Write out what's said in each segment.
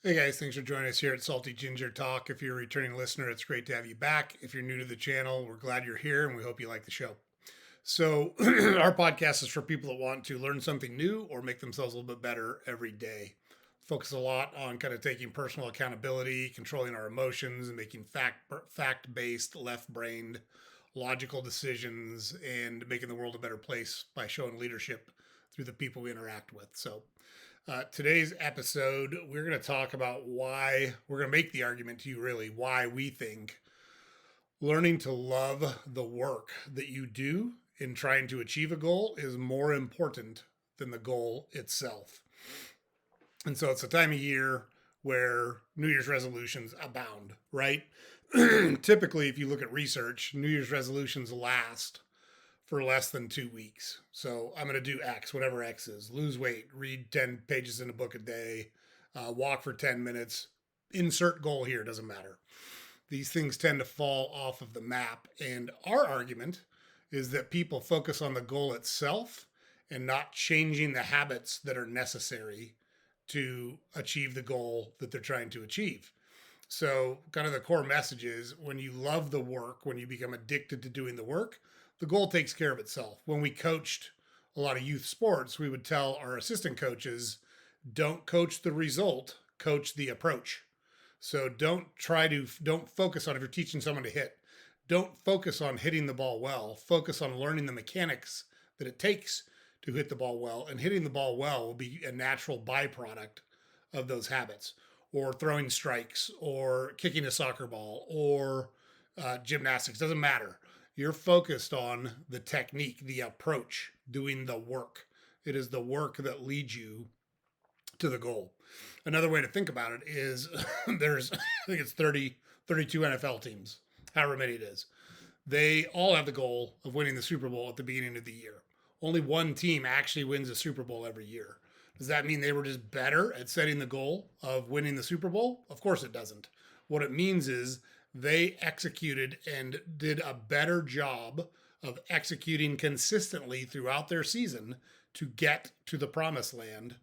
Hey guys, thanks for joining us here at Salty Ginger Talk. If you're a returning listener, it's great to have you back. If you're new to the channel, we're glad you're here and we hope you like the show. So, our podcast is for people that want to learn something new or make themselves a little bit better every day. Focus a lot on kind of taking personal accountability, controlling our emotions, and making fact based, left brained, logical decisions, and making the world a better place by showing leadership through the people we interact with. So, today's episode, we're going to talk about why we're going to make the argument to you, really, why we think learning to love the work that you do in trying to achieve a goal is more important than the goal itself. And so it's a time of year where New Year's resolutions abound, right? Typically, if you look at research, New Year's resolutions last for less than 2 weeks. So I'm going to do X, whatever X is. Lose weight, read 10 pages in a book a day, walk for 10 minutes, insert goal here, doesn't matter. These things tend to fall off of the map. And our argument is that people focus on the goal itself and not changing the habits that are necessary to achieve the goal that they're trying to achieve. So, kind of the core message is when you love the work, when you become addicted to doing the work, the goal takes care of itself. When we coached a lot of youth sports, we would tell our assistant coaches, don't coach the result, coach the approach. So don't focus on, if you're teaching someone to hit, don't focus on hitting the ball well. Focus on learning the mechanics that it takes to hit the ball well. And hitting the ball well will be a natural byproduct of those habits, or throwing strikes, or kicking a soccer ball, or gymnastics. Doesn't matter. You're focused on the technique, the approach, doing the work. It is the work that leads you to the goal. Another way to think about it is there's, I think it's 30, 32 NFL teams, however many it is. They all have the goal of winning the Super Bowl at the beginning of the year. Only one team actually wins a Super Bowl every year. Does that mean they were just better at setting the goal of winning the Super Bowl? Of course it doesn't. What it means is they executed and did a better job of executing consistently throughout their season to get to the promised land.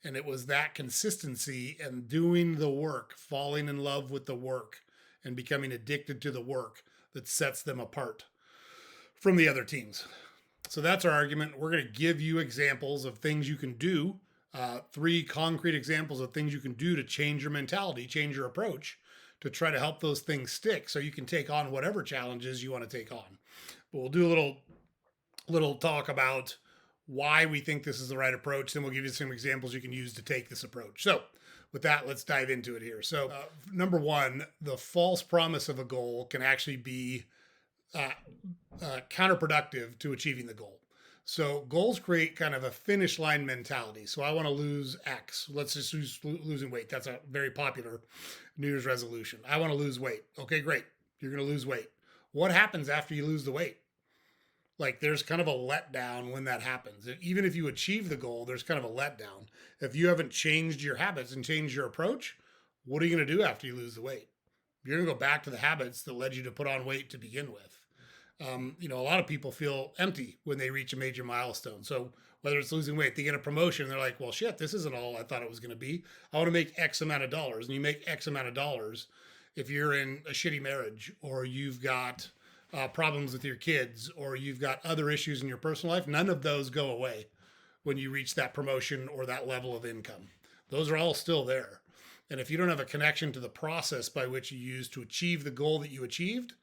And it was that consistency and doing the work, falling in love with the work, and becoming addicted to the work that sets them apart from the other teams. So that's our argument. We're going to give you examples of things you can do, 3 concrete examples of things you can do to change your mentality, change your approach, to try to help those things stick so you can take on whatever challenges you want to take on. But we'll do a little talk about why we think this is the right approach. Then we'll give you some examples you can use to take this approach. So with that, let's dive into it here. So number one, the false promise of a goal can actually be counterproductive to achieving the goal. So goals create kind of a finish line mentality. So I want to lose X. Let's just use losing weight. That's a very popular New Year's resolution. I want to lose weight. Okay, great. You're going to lose weight. What happens after you lose the weight? Like there's kind of a letdown when that happens. Even if you achieve the goal, there's kind of a letdown. If you haven't changed your habits and changed your approach, what are you going to do after you lose the weight? You're going to go back to the habits that led you to put on weight to begin with. A lot of people feel empty when they reach a major milestone. So whether it's losing weight, they get a promotion, they're like, well, shit, this isn't all I thought it was going to be. I want to make X amount of dollars. And you make X amount of dollars if you're in a shitty marriage, or you've got problems with your kids, or you've got other issues in your personal life. None of those go away when you reach that promotion or that level of income. Those are all still there. And if you don't have a connection to the process by which you use to achieve the goal that you achieved,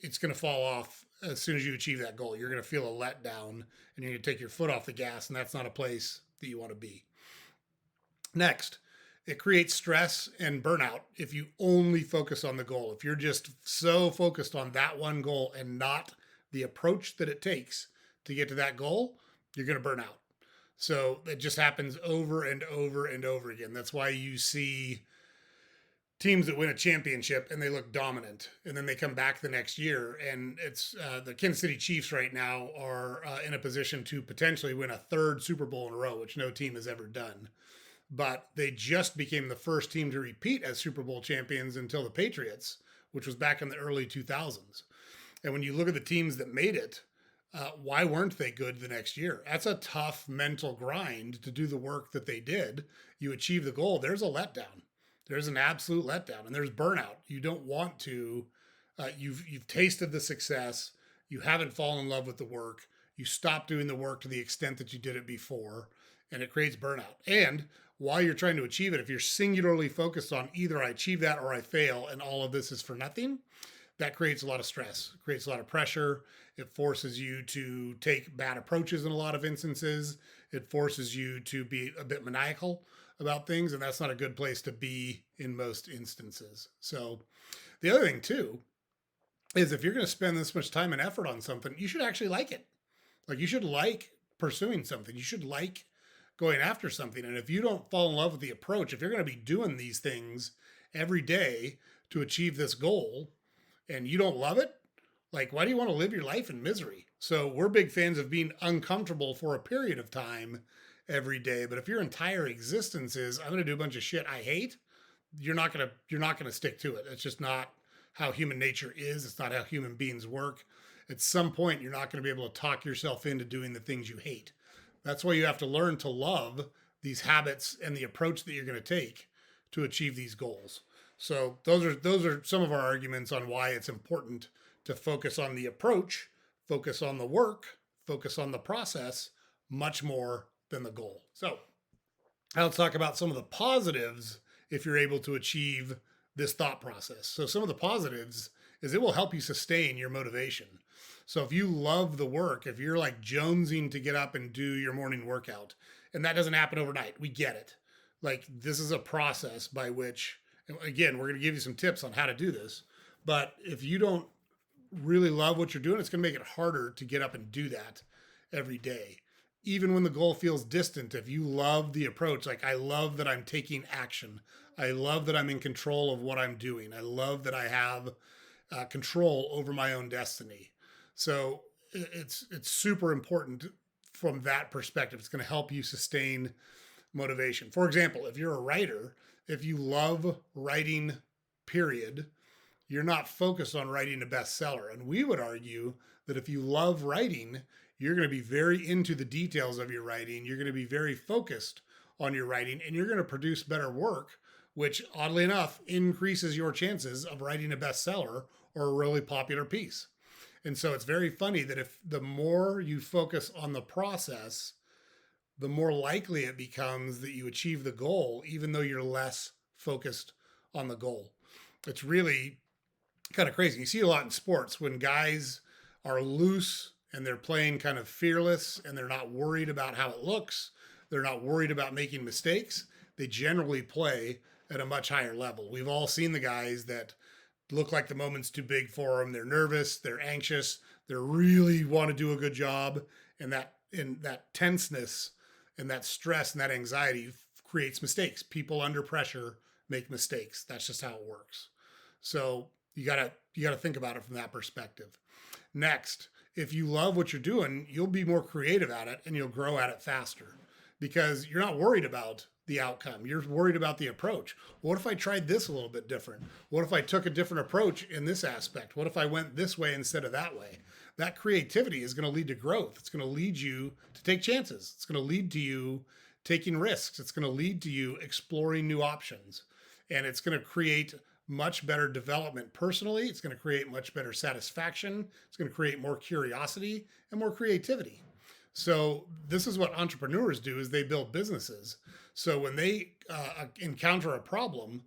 it's going to fall off as soon as you achieve that goal. You're going to feel a letdown and you're going to take your foot off the gas, and that's not a place that you want to be. Next, it creates stress and burnout if you only focus on the goal. If you're just so focused on that one goal and not the approach that it takes to get to that goal, you're going to burn out. So it just happens over and over and over again. That's why you see teams that win a championship and they look dominant, and then they come back the next year, and it's the Kansas City Chiefs right now are in a position to potentially win a 3rd Super Bowl in a row, which no team has ever done. But they just became the first team to repeat as Super Bowl champions until the Patriots, which was back in the early 2000s. And when you look at the teams that made it, why weren't they good the next year? That's a tough mental grind to do the work that they did. You achieve the goal, there's a letdown. there's an absolute letdown and there's burnout. You don't want to. You've tasted the success. You haven't fallen in love with the work. You stop doing the work to the extent that you did it before, and it creates burnout. And while you're trying to achieve it, if you're singularly focused on either I achieve that or I fail, and all of this is for nothing, that creates a lot of stress, creates a lot of pressure. It forces you to take bad approaches in a lot of instances. It forces you to be a bit maniacal about things, and that's not a good place to be in most instances. So, the other thing, too, is if you're going to spend this much time and effort on something, you should actually like it. Like, you should like pursuing something, you should like going after something. And if you don't fall in love with the approach, if you're going to be doing these things every day to achieve this goal, and you don't love it, like, why do you want to live your life in misery? So we're big fans of being uncomfortable for a period of time every day. But if your entire existence is I'm going to do a bunch of shit I hate, you're not gonna stick to it. It's just not how human nature is. It's not how human beings work. At some point, you're not going to be able to talk yourself into doing the things you hate. That's why you have to learn to love these habits and the approach that you're going to take to achieve these goals. So those are some of our arguments on why it's important to focus on the approach, focus on the work, focus on the process much more than the goal. So now let's talk about some of the positives if you're able to achieve this thought process. So some of the positives is it will help you sustain your motivation. So if you love the work, if you're like jonesing to get up and do your morning workout, and that doesn't happen overnight, we get it. Like, this is a process by which, again, we're going to give you some tips on how to do this. But if you don't really love what you're doing, it's going to make it harder to get up and do that every day. Even when the goal feels distant, if you love the approach, like, I love that I'm taking action. I love that I'm in control of what I'm doing. I love that I have control over my own destiny. So it's super important from that perspective. It's going to help you sustain motivation. For example, if you're a writer, if you love writing, period, you're not focused on writing a bestseller. And we would argue that if you love writing, you're going to be very into the details of your writing. You're going to be very focused on your writing, and you're going to produce better work, which oddly enough increases your chances of writing a bestseller or a really popular piece. And so it's very funny that if the more you focus on the process, the more likely it becomes that you achieve the goal, even though you're less focused on the goal. It's really kind of crazy. You see a lot in sports when guys are loose and they're playing kind of fearless and they're not worried about how it looks. They're not worried about making mistakes. They generally play at a much higher level. We've all seen the guys that look like the moment's too big for them. They're nervous, they're anxious, they really want to do a good job. And that tenseness and that stress and that anxiety creates mistakes. People under pressure make mistakes. That's just how it works. So you gotta think about it from that perspective. Next, if you love what you're doing, you'll be more creative at it and you'll grow at it faster because you're not worried about the outcome. You're worried about the approach. What if I tried this a little bit different? What if I took a different approach in this aspect? What if I went this way instead of that way? That creativity is going to lead to growth. It's going to lead you to take chances. It's going to lead to you taking risks. It's going to lead to you exploring new options. And it's going to create much better development personally. It's going to create much better satisfaction. It's going to create more curiosity and more creativity. So this is what entrepreneurs do: is they build businesses. So when they encounter a problem,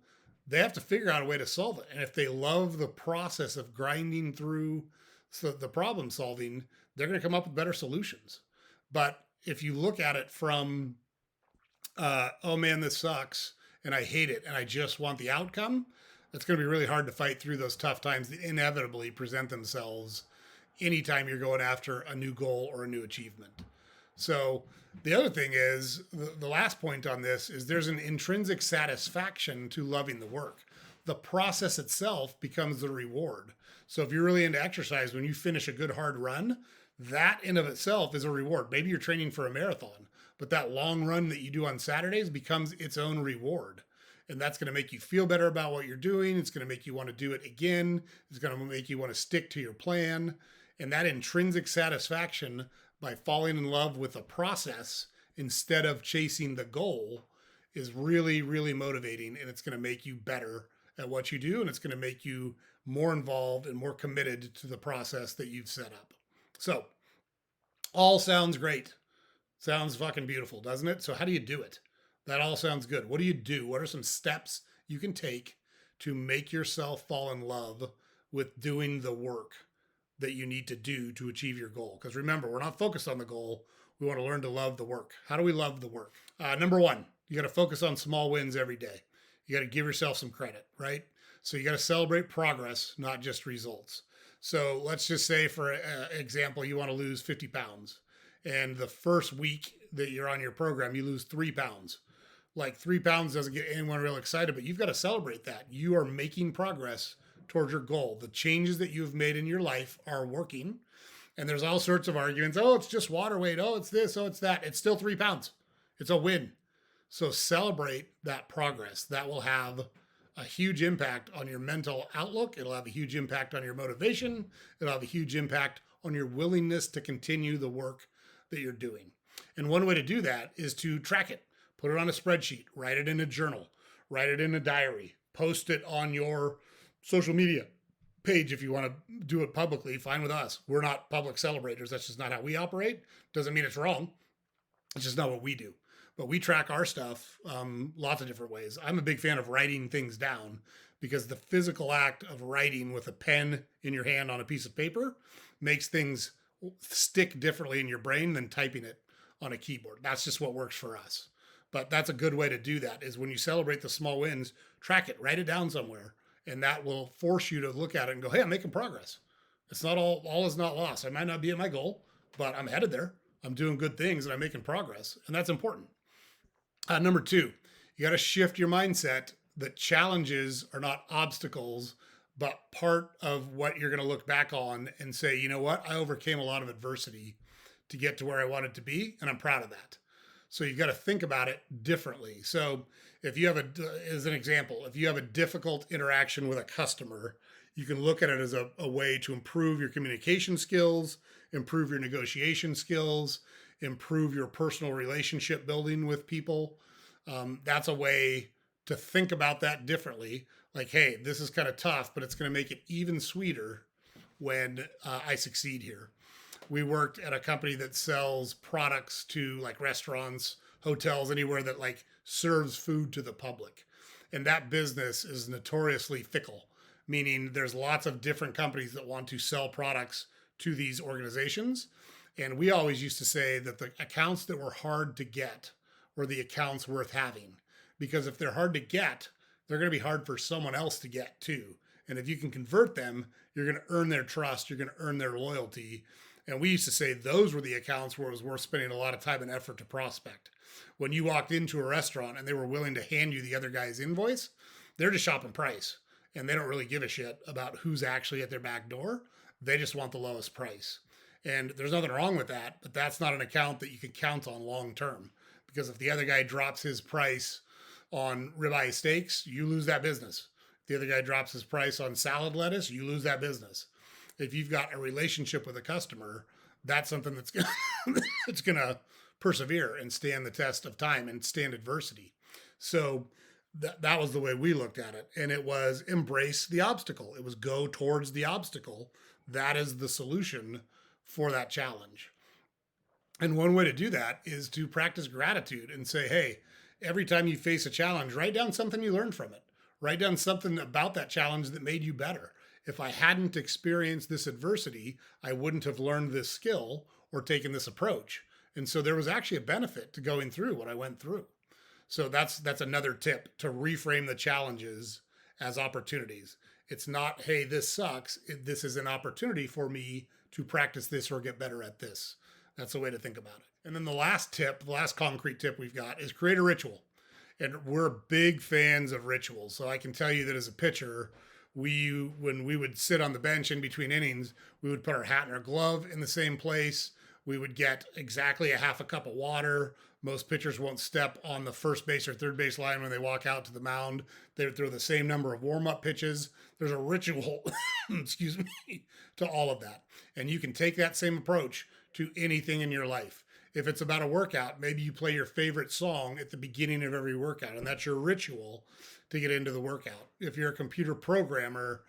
they have to figure out a way to solve it. And if they love the process of grinding through the problem solving, they're going to come up with better solutions. But if you look at it from, oh man, this sucks and I hate it and I just want the outcome, it's going to be really hard to fight through those tough times that inevitably present themselves anytime you're going after a new goal or a new achievement. So the other thing is, the last point on this is there's an intrinsic satisfaction to loving the work. The process itself becomes the reward. So if you're really into exercise, when you finish a good hard run, that in of itself is a reward. Maybe you're training for a marathon, but that long run that you do on Saturdays becomes its own reward. And that's going to make you feel better about what you're doing. It's going to make you want to do it again. It's going to make you want to stick to your plan. And that intrinsic satisfaction by falling in love with the process instead of chasing the goal is really, really motivating, and it's going to make you better at what you do, and it's going to make you more involved and more committed to the process that you've set up. So, all sounds great. Sounds fucking beautiful, doesn't it? So, how do you do it? That all sounds good. What do you do? What are some steps you can take to make yourself fall in love with doing the work that you need to do to achieve your goal? Because remember, we're not focused on the goal. We want to learn to love the work. How do we love the work? Number one, you got to focus on small wins every day. You got to give yourself some credit, right? So you got to celebrate progress, not just results. So let's just say, for example, you want to lose 50 pounds. And the first week that you're on your program, you lose 3 pounds. Like 3 pounds doesn't get anyone real excited, but you've got to celebrate that. You are making progress towards your goal. The changes that you've made in your life are working. And there's all sorts of arguments. Oh, it's just water weight. Oh, it's this. Oh, it's that. It's still 3 pounds. It's a win. So celebrate that progress. That will have a huge impact on your mental outlook. It'll have a huge impact on your motivation. It'll have a huge impact on your willingness to continue the work that you're doing. And one way to do that is to track it. Put it on a spreadsheet, write it in a journal, write it in a diary, post it on your social media page if you want to do it publicly. Fine with us. We're not public celebrators. That's just not how we operate. Doesn't mean it's wrong. It's just not what we do. But we track our stuff lots of different ways. I'm a big fan of writing things down because the physical act of writing with a pen in your hand on a piece of paper makes things stick differently in your brain than typing it on a keyboard. That's just what works for us. But that's a good way to do that, is when you celebrate the small wins, track it, write it down somewhere. And that will force you to look at it and go, hey, I'm making progress. It's not all is not lost. I might not be at my goal, but I'm headed there. I'm doing good things and I'm making progress. And that's important. Number two, you got to shift your mindset that challenges are not obstacles, but part of what you're going to look back on and say, you know what? I overcame a lot of adversity to get to where I wanted to be, and I'm proud of that. So you've got to think about it differently. So if you have as an example, if you have a difficult interaction with a customer, you can look at it as a way to improve your communication skills, improve your negotiation skills, improve your personal relationship building with people. That's a way to think about that differently. Like, hey, this is kind of tough, but it's going to make it even sweeter when I succeed here. We worked at a company that sells products to like restaurants, hotels, anywhere that like serves food to the public. And that business is notoriously fickle, meaning there's lots of different companies that want to sell products to these organizations. And we always used to say that the accounts that were hard to get were the accounts worth having. Because if they're hard to get, they're going to be hard for someone else to get too. And if you can convert them, you're going to earn their trust, you're going to earn their loyalty. And we used to say those were the accounts where it was worth spending a lot of time and effort to prospect. When you walked into a restaurant and they were willing to hand you the other guy's invoice, they're just shopping price. And they don't really give a shit about who's actually at their back door. They just want the lowest price. And there's nothing wrong with that, but that's not an account that you can count on long term. Because if the other guy drops his price on ribeye steaks, you lose that business. If the other guy drops his price on salad lettuce, you lose that business. If you've got a relationship with a customer, that's something that's it's going to persevere and stand the test of time and stand adversity. So that was the way we looked at it. And it was embrace the obstacle. It was go towards the obstacle. That is the solution for that challenge. And one way to do that is to practice gratitude and say, hey, every time you face a challenge, write down something you learned from it. Write down something about that challenge that made you better. If I hadn't experienced this adversity, I wouldn't have learned this skill or taken this approach. And so there was actually a benefit to going through what I went through. So that's another tip, to reframe the challenges as opportunities. It's not, hey, this sucks. This is an opportunity for me to practice this or get better at this. That's the way to think about it. And then the last concrete tip we've got is create a ritual. And we're big fans of rituals. So I can tell you that as a pitcher, when we would sit on the bench in between innings, we would put our hat and our glove in the same place. We would get exactly a half a cup of water. Most pitchers won't step on the first base or third base line when they walk out to the mound. They would throw the same number of warm-up pitches. There's a ritual, to all of that. And you can take that same approach to anything in your life. If it's about a workout, maybe you play your favorite song at the beginning of every workout, and that's your ritual to get into the workout. If you're a computer programmer,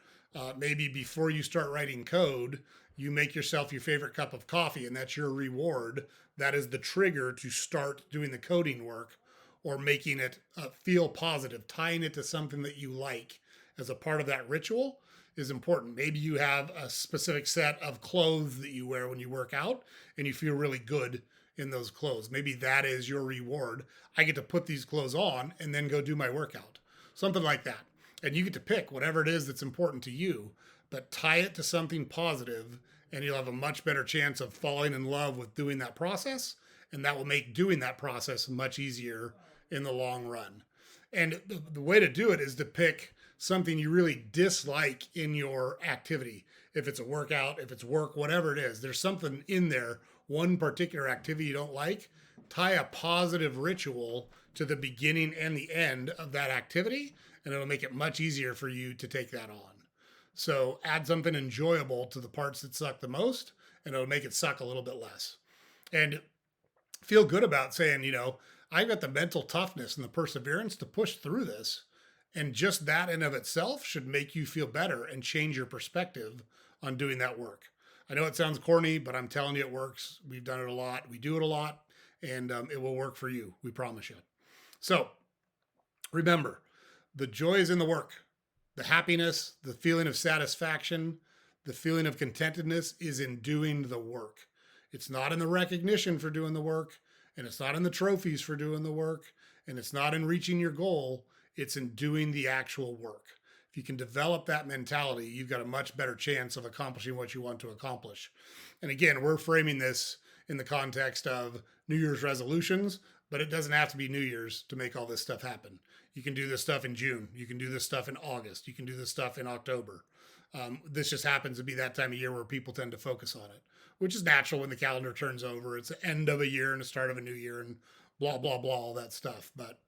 maybe before you start writing code, you make yourself your favorite cup of coffee, and that's your reward. That is the trigger to start doing the coding work or making it feel positive, tying it to something that you like as a part of that ritual is important. Maybe you have a specific set of clothes that you wear when you work out and you feel really good in those clothes. Maybe that is your reward. I get to put these clothes on and then go do my workout. Something like that. And you get to pick whatever it is that's important to you, but tie it to something positive, and you'll have a much better chance of falling in love with doing that process. And that will make doing that process much easier in the long run. And the way to do it is to pick something you really dislike in your activity. If it's a workout, if it's work, whatever it is, there's something in there, one particular activity you don't like, tie a positive ritual to the beginning and the end of that activity, and it'll make it much easier for you to take that on. So add something enjoyable to the parts that suck the most, and it'll make it suck a little bit less. And feel good about saying, I've got the mental toughness and the perseverance to push through this. And just that in of itself should make you feel better and change your perspective on doing that work. I know it sounds corny, but I'm telling you it works. We've done it a lot. We do it a lot, and it will work for you. We promise you. So remember, the joy is in the work. The happiness, the feeling of satisfaction, the feeling of contentedness is in doing the work. It's not in the recognition for doing the work, and it's not in the trophies for doing the work, and it's not in reaching your goal. It's in doing the actual work. If you can develop that mentality, you've got a much better chance of accomplishing what you want to accomplish. And again, we're framing this in the context of New Year's resolutions, but it doesn't have to be New Year's to make all this stuff happen. You can do this stuff in June. You can do this stuff in August. You can do this stuff in October. This just happens to be that time of year where people tend to focus on it, which is natural when the calendar turns over. It's the end of a year and the start of a new year and blah, blah, blah, all that stuff. But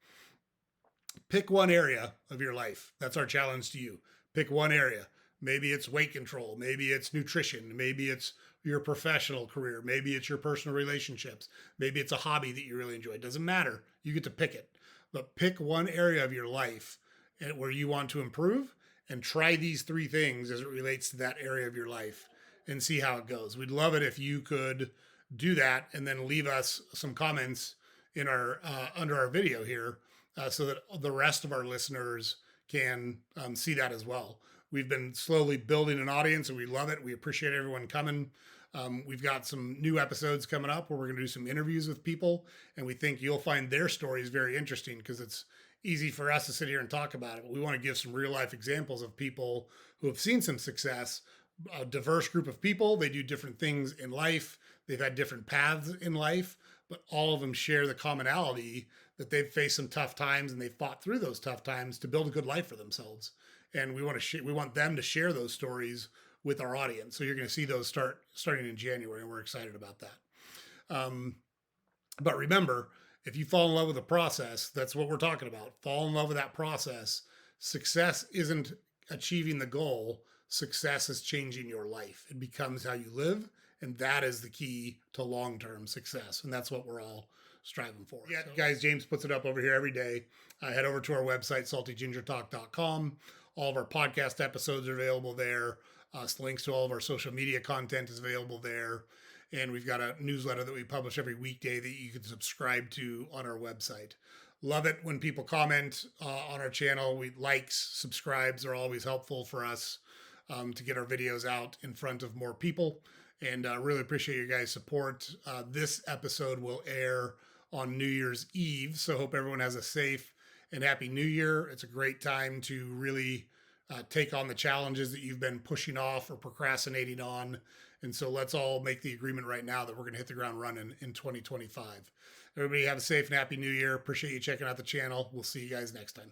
pick one area of your life. That's our challenge to you. Pick one area. Maybe it's weight control. Maybe it's nutrition. Maybe it's your professional career. Maybe it's your personal relationships. Maybe it's a hobby that you really enjoy. It doesn't matter. You get to pick it. But pick one area of your life where you want to improve and try these three things as it relates to that area of your life and see how it goes. We'd love it if you could do that and then leave us some comments in our under our video here so that the rest of our listeners can see that as well. We've been slowly building an audience and we love it. We appreciate everyone coming. We've got some new episodes coming up where we're going to do some interviews with people, and we think you'll find their stories very interesting because it's easy for us to sit here and talk about it. But we want to give some real life examples of people who have seen some success, a diverse group of people. They do different things in life. They've had different paths in life, but all of them share the commonality that they've faced some tough times and they've fought through those tough times to build a good life for themselves. And we want them to share those stories with our audience. So you're going to see those starting in January, and we're excited about that. But remember, if you fall in love with the process, that's what we're talking about. Fall in love with that process. Success isn't achieving the goal. Success is changing your life. It becomes how you live, and that is the key to long-term success. And that's what we're all striving for. Yeah, so, guys, James puts it up over here every day. Head over to our website, saltygingertalk.com. All of our podcast episodes are available there. Links to all of our social media content is available there. And we've got a newsletter that we publish every weekday that you can subscribe to on our website. Love it when people comment on our channel. Likes, subscribes are always helpful for us to get our videos out in front of more people. And really appreciate your guys' support. This episode will air on New Year's Eve. So hope everyone has a safe and happy New Year. It's a great time to really take on the challenges that you've been pushing off or procrastinating on. And so let's all make the agreement right now that we're going to hit the ground running in 2025. Everybody have a safe and happy New Year. Appreciate you checking out the channel. We'll see you guys next time.